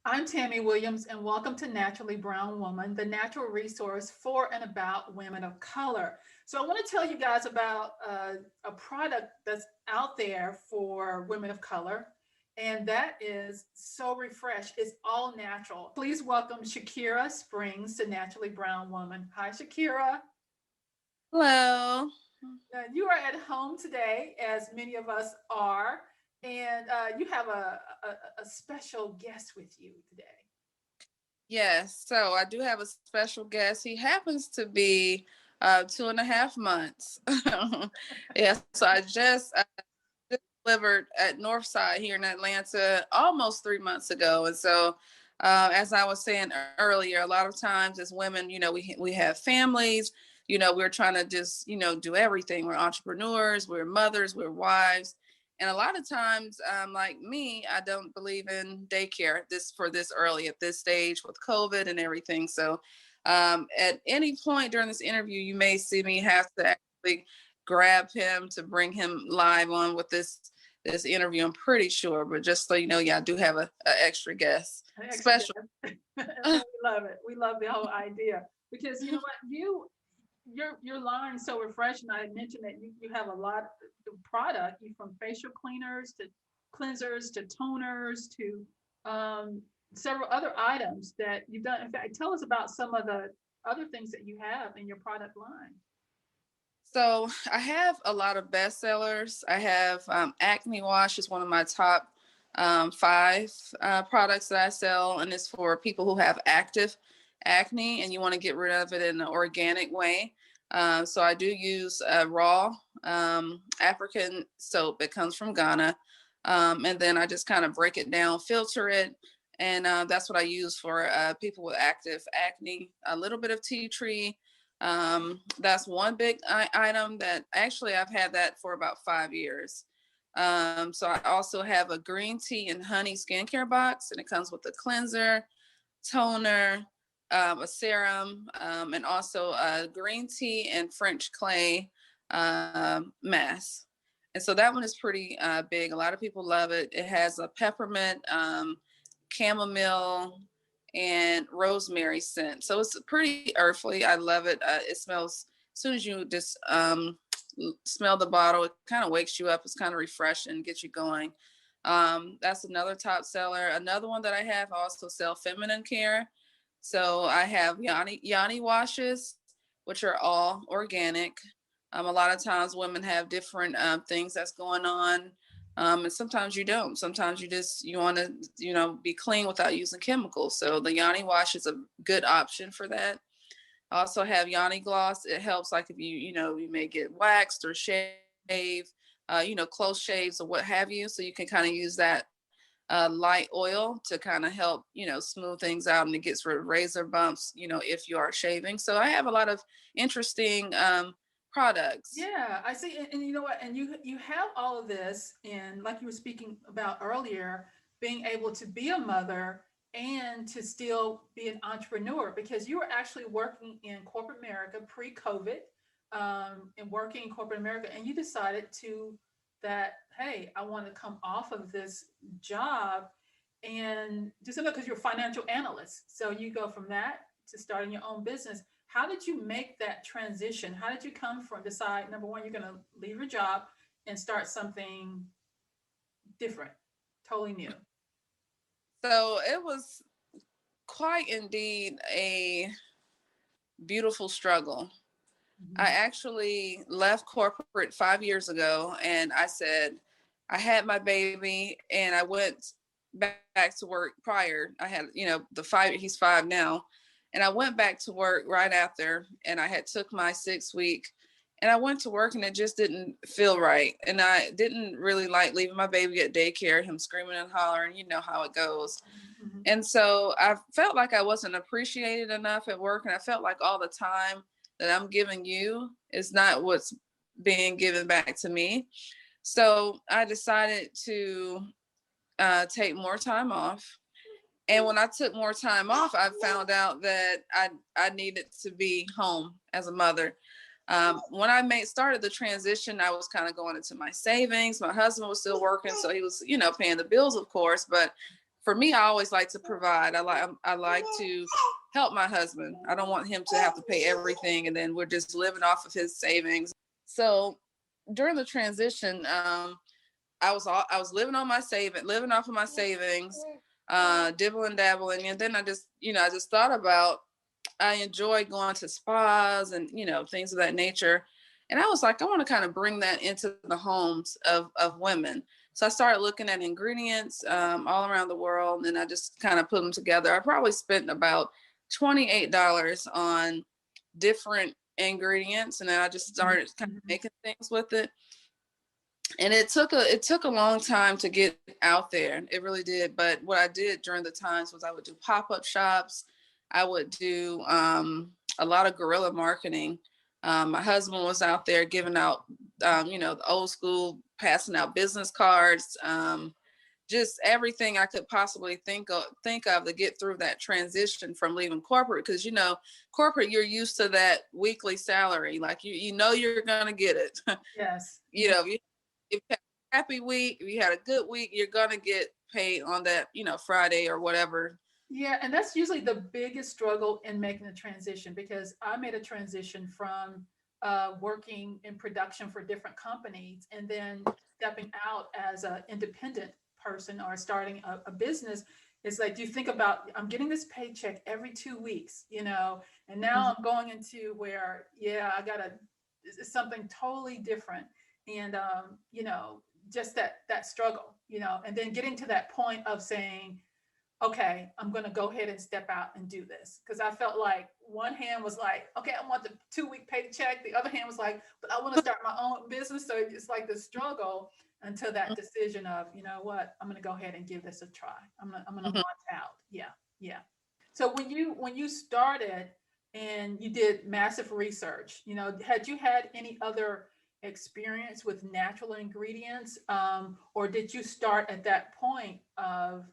I'm Tammy Williams, and welcome to Naturally Brown Woman, the natural resource for and about women of color. So, I want to tell you guys about a product that's out there for women of color, and that is so refreshed. It's all natural. Please welcome Shakira Springs to Naturally Brown Woman. Hi, Shakira. Hello. You are at home today, as many of us are, and you have a special guest with you today. Yes, so I do have a special guest. He happens to be 2.5 months. Yeah, so I just delivered at Northside here in Atlanta almost 3 months ago. And so, as I was saying earlier, a lot of times as women, we have families. We're trying to just do everything. We're entrepreneurs, we're mothers, we're wives, and a lot of times, like me, I don't believe in daycare this early at this stage with COVID and everything. So, at any point during this interview, you may see me have to actually grab him to bring him live on with this interview. I'm pretty sure, but just so you know, yeah, I do have a extra guest, An extra special. guest. We love it. We love the whole idea because you know what your line is so refreshing. I mentioned that you have a lot of product. You from facial cleaners to cleansers to toners to several other items that you've done. In fact, tell us about some of the other things that you have in your product line. So I have a lot of bestsellers. I have Acne Wash is one of my top five products that I sell, and it's for people who have active acne and you want to get rid of it in an organic way. So I do use raw African soap. It comes from Ghana, and then I just kind of break it down, filter it, and that's what I use for people with active acne. A little bit of tea tree, that's one big item that actually I've had that for about 5 years. So I also have a green tea and honey skincare box, and it comes with a cleanser, toner, a serum, and also a green tea and French clay mask. And so that one is pretty big. A lot of people love it. It has a peppermint, chamomile, and rosemary scent. So it's pretty earthly. I love it. It smells, as soon as you just smell the bottle, it kind of wakes you up. It's kind of refreshing, gets you going. That's another top seller. Another one that I have, I also sell feminine care. So I have Yanni washes, which are all organic. A lot of times women have different things that's going on. And sometimes you don't. Sometimes you want to, be clean without using chemicals. So the Yanni wash is a good option for that. I also have Yanni gloss. It helps, like if you may get waxed or shaved, close shaves or what have you. So you can kind of use that light oil to kind of help, smooth things out, and it gets rid of razor bumps, if you are shaving. So I have a lot of interesting products. Yeah, I see. And you know what? And you have all of this, and like you were speaking about earlier, being able to be a mother and to still be an entrepreneur because you were actually working in corporate America pre-COVID, and working in corporate America, and you decided to that hey, I want to come off of this job and do something because you're a financial analyst. So you go from that to starting your own business. How did you make that transition? How did you come from decide number one, you're going to leave your job and start something different, totally new? So it was quite indeed a beautiful struggle. I Mhm. actually left corporate 5 years ago, and I said, I had my baby and I went back to work prior. I had, he's 5 now. And I went back to work right after, and I had took my 6 week, and I went to work, and it just didn't feel right. And I didn't really like leaving my baby at daycare, him screaming and hollering, you know how it goes. Mhm. And so I felt like I wasn't appreciated enough at work. And I felt like all the time that I'm giving you is not what's being given back to me. So I decided to take more time off. And when I took more time off, I found out that I needed to be home as a mother. When I started the transition, I was kind of going into my savings. My husband was still working, so he was, paying the bills, of course. But for me, I always like to provide. I like to help my husband. I don't want him to have to pay everything, and then we're just living off of his savings. So during the transition, I was living off of my savings, dibbling dabbling, and then I just thought about, I enjoy going to spas and things of that nature, and I was like, I want to kind of bring that into the homes of women. So I started looking at ingredients all around the world, and I just kind of put them together. I probably spent about $28 on different ingredients, and then I just started kind of making things with it. And it took a long time to get out there. It really did. But what I did during the times was I would do pop-up shops. I would do a lot of guerrilla marketing. My husband was out there giving out, the old school, passing out business cards, just everything I could possibly think of to get through that transition from leaving corporate. Because, corporate, you're used to that weekly salary. Like, you're going to get it. Yes. If you had a happy week, if you had a good week, you're going to get paid on that, Friday or whatever. Yeah. And that's usually the biggest struggle in making the transition, because I made a transition from working in production for different companies and then stepping out as an independent person or starting a business. It's like, you think about, I'm getting this paycheck every 2 weeks, and now I'm going into where, it's something totally different. And, just that struggle, and then getting to that point of saying, okay, I'm going to go ahead and step out and do this. Because I felt like one hand was like, okay, I want the 2-week paycheck. The other hand was like, but I want to start my own business. So it's like the struggle until that decision of, you know what, I'm going to go ahead and give this a try. I'm going to launch out. Yeah. Yeah. So when you started and you did massive research, had you had any other experience with natural ingredients, or did you start at that point of,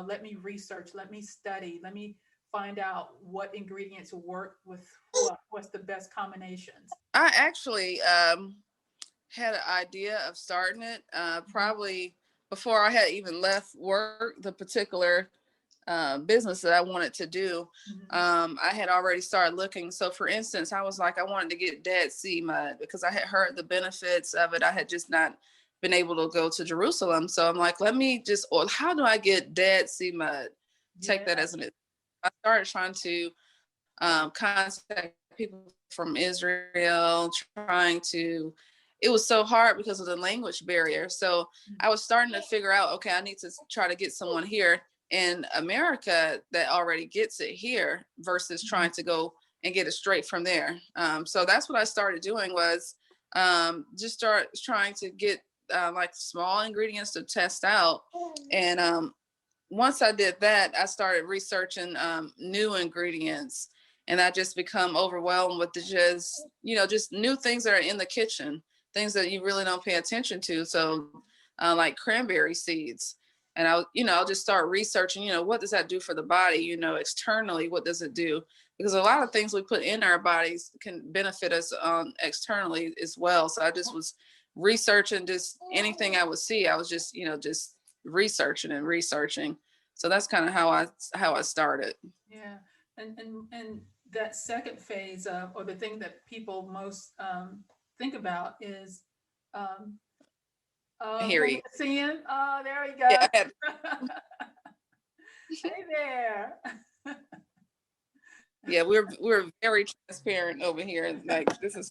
let me research, let me study, let me find out what ingredients work with what's the best combinations? I actually had an idea of starting it probably before I had even left work. The particular business that I wanted to do, I had already started looking. So for instance, I was like, I wanted to get Dead Sea mud because I had heard the benefits of it. I had just not been able to go to Jerusalem. So I'm like, how do I get Dead Sea mud? Take that as I started trying to contact people from Israel, it was so hard because of the language barrier. So I was starting to figure out, okay, I need to try to get someone here in America that already gets it here versus trying to go and get it straight from there. So that's what I started doing was just start trying to get like small ingredients to test out. And once I did that, I started researching new ingredients, and I just become overwhelmed with just new things that are in the kitchen, things that you really don't pay attention to. So like cranberry seeds. And I'll just start researching, what does that do for the body? Externally, what does it do? Because a lot of things we put in our bodies can benefit us externally as well. So I just was researching just anything I would see. I was just researching and researching. So that's kind of how I started. Yeah. And that second phase of, or the thing that people most think about is Harry. seeing. Oh, there we go. Yeah. Hey there. Yeah, we're very transparent over here. Like, this is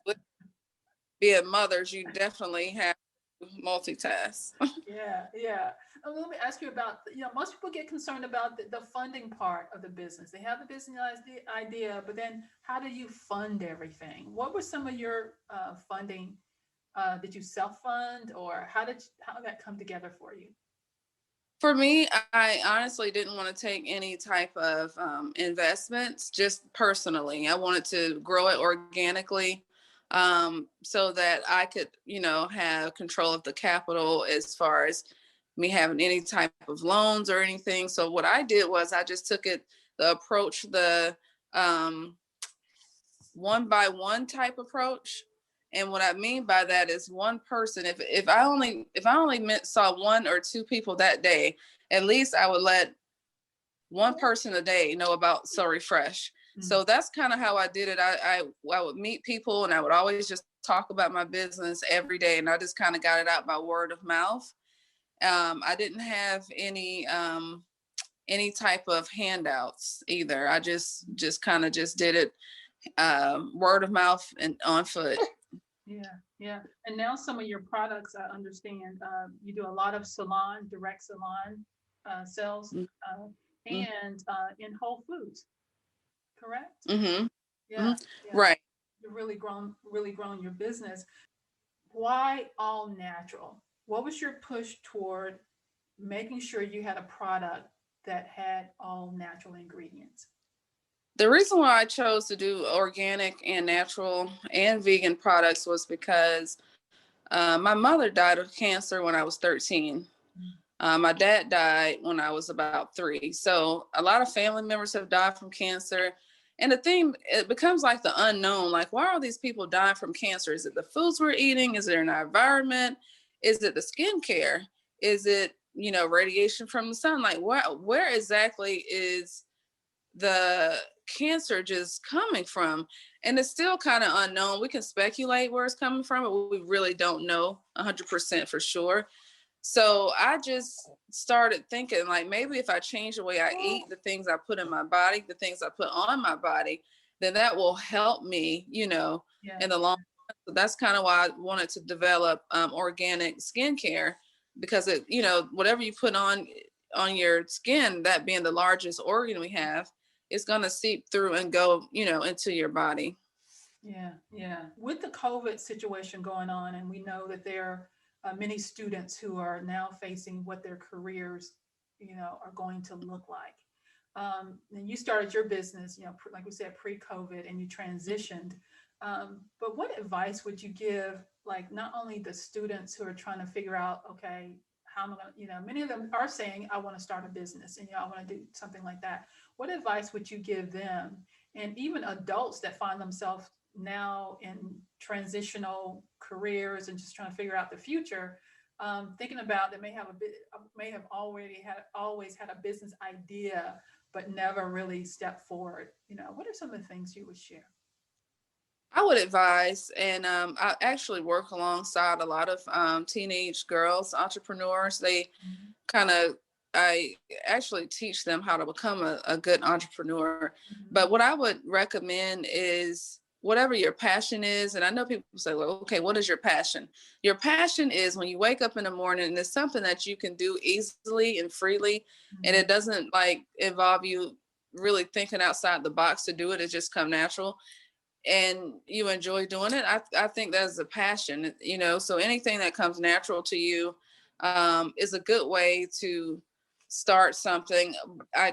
being mothers, you definitely have to multitask. Yeah. Let me ask you about, most people get concerned about the funding part of the business. They have the business idea, but then how do you fund everything? What were some of your funding? Did you self-fund, or how did that come together for you? For me, I honestly didn't want to take any type of investments, just personally. I wanted to grow it organically, so that I could, have control of the capital as far as me having any type of loans or anything. So what I did was I just took the approach, the one by one type approach. And what I mean by that is one person, if I only saw one or two people that day, at least I would let one person a day know about So Refresh. So that's kind of how I did it. I would meet people and I would always just talk about my business every day. And I just kind of got it out by word of mouth. I didn't have any type of handouts either. I just kind of just did it word of mouth and on foot. Yeah. And now some of your products, I understand, you do a lot of direct salon sales, and in Whole Foods, correct? Mm-hmm. Yeah. Right. You've really grown your business. Why all natural? What was your push toward making sure you had a product that had all natural ingredients? The reason why I chose to do organic and natural and vegan products was because my mother died of cancer when I was 13. My dad died when I was about 3. So a lot of family members have died from cancer. And the thing, it becomes like the unknown. Like, why are these people dying from cancer? Is it the foods we're eating? Is it in our environment? Is it the skincare? Is it, radiation from the sun? Like, where exactly is the cancer just coming from? And it's still kind of unknown. We can speculate where it's coming from, but we really don't know 100% for sure. So I just started thinking, like, maybe if I change the way I eat, the things I put in my body, the things I put on my body, then that will help me, in the long run. So that's kind of why I wanted to develop organic skincare, because it, whatever you put on your skin, that being the largest organ we have, it's going to seep through and go, into your body. Yeah. With the COVID situation going on, and we know that there are many students who are now facing what their careers, are going to look like. And you started your business, like we said, pre-COVID, and you transitioned. But what advice would you give, like, not only the students who are trying to figure out, okay, how am I going to, many of them are saying, I want to start a business and, I want to do something like that. What advice would you give them? And even adults that find themselves now in transitional careers and just trying to figure out the future, thinking about they may have always had a business idea, but never really stepped forward. What are some of the things you would share? I would advise, and I actually work alongside a lot of teenage girls, entrepreneurs. They I actually teach them how to become a good entrepreneur. But what I would recommend is whatever your passion is. And I know people say, well, okay, what is your passion? Your passion is when you wake up in the morning and it's something that you can do easily and freely. And it doesn't like involve you really thinking outside the box to do it. It just come natural. And you enjoy doing it. I think that's a passion, so anything that comes natural to you is a good way to start something. I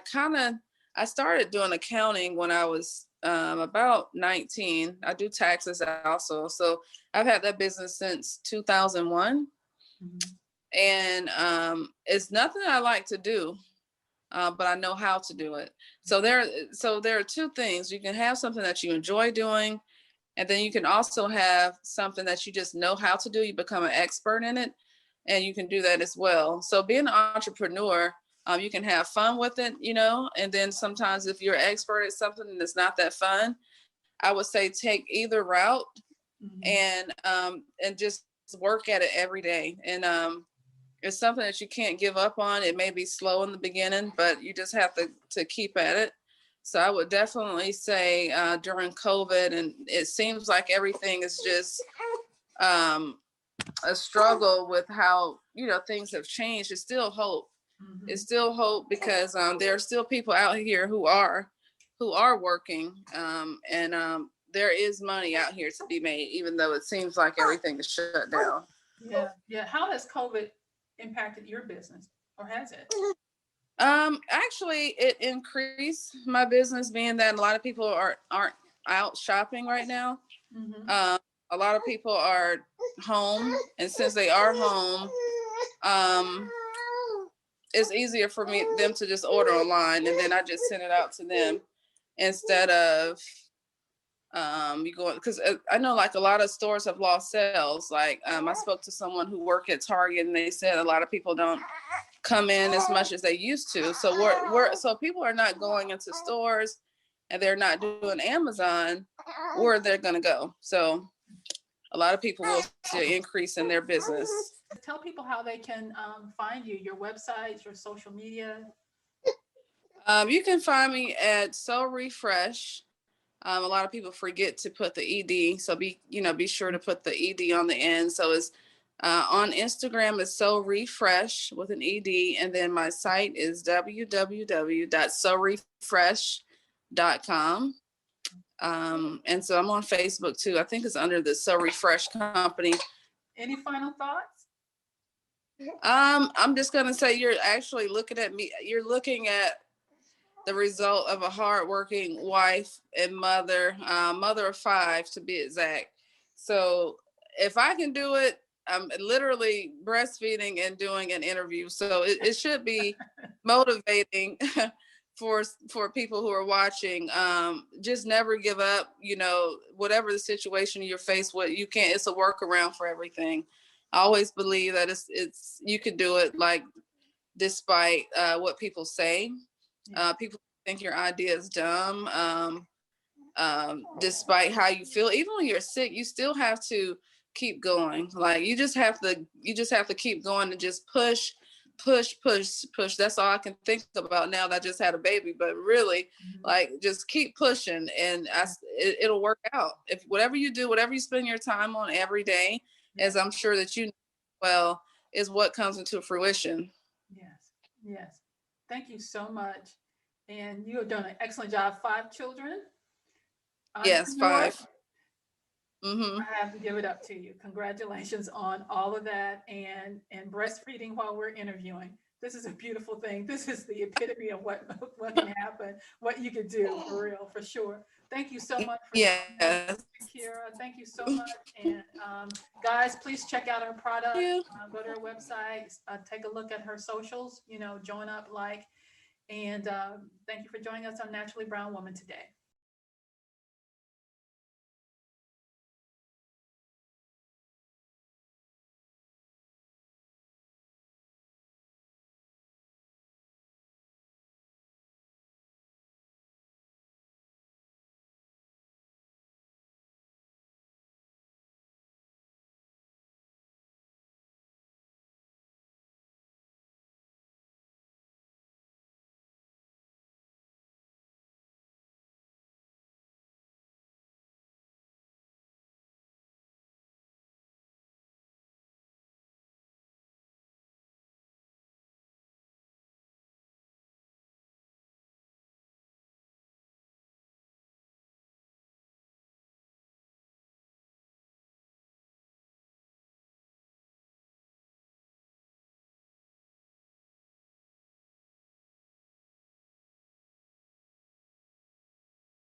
started doing accounting when I was about 19. I do taxes also. So I've had that business since 2001. And it's nothing I like to do. But I know how to do it. So there are two things. You can have something that you enjoy doing, and then you can also have something that you just know how to do. You become an expert in it, and you can do that as well. So being an entrepreneur, you can have fun with it, and then sometimes if you're an expert at something that's not that fun, I would say take either route and just work at it every day. And it's something that you can't give up on. It may be slow in the beginning, but you just have to keep at it. So I would definitely say during COVID, and it seems like everything is just a struggle with how, things have changed. It's still hope. It's still hope because there are still people out here who are working, and there is money out here to be made, even though it seems like everything is shut down. Yeah. How has COVID impacted your business, or has it? Actually, it increased my business, being that a lot of people aren't out shopping right now. A lot of people are home, and since they are home, it's easier for them to just order online, and then I just send it out to them instead of you going, because I know like a lot of stores have lost sales. Like I spoke to someone who worked at Target, and they said a lot of people don't come in as much as they used to. So so people are not going into stores and they're not doing Amazon, where they're going to go. So a lot of people will see an increase in their business. Tell people how they can find you, your websites, your social media. You can find me at So Refresh. A lot of people forget to put the ED, so be sure to put the ED on the end. So it's on Instagram is So Refresh with an ED, and then my site is www.sorefresh.com. And so I'm on Facebook too. I think it's under the So Refresh company. Any final thoughts? I'm just gonna say you're actually looking at me. You're looking at the result of a hardworking wife and mother of 5 to be exact. So if I can do it, I'm literally breastfeeding and doing an interview. So it should be motivating for people who are watching. Just never give up. Whatever the situation you're faced with, it's a workaround for everything. I always believe that it's you can do it, like, despite what people say. People think your idea is dumb. Despite how you feel, even when you're sick, you still have to keep going. Like you just have to keep going and just push. That's all I can think about now that I just had a baby. But really, like, just keep pushing, and it'll work out. If whatever you do, whatever you spend your time on every day, as I'm sure that you know well, is what comes into fruition. Yes. Thank you so much. And you have done an excellent job. 5 children. Yes, 5. I have to give it up to you. Congratulations on all of that, and breastfeeding while we're interviewing. This is a beautiful thing. This is the epitome of what can happen, what you could do for real, for sure. Thank you so much for Shakira. Thank you so much. And guys, please check out our product. Go to her website. Take a look at her socials. Join up, and thank you for joining us on Naturally Brown Woman today.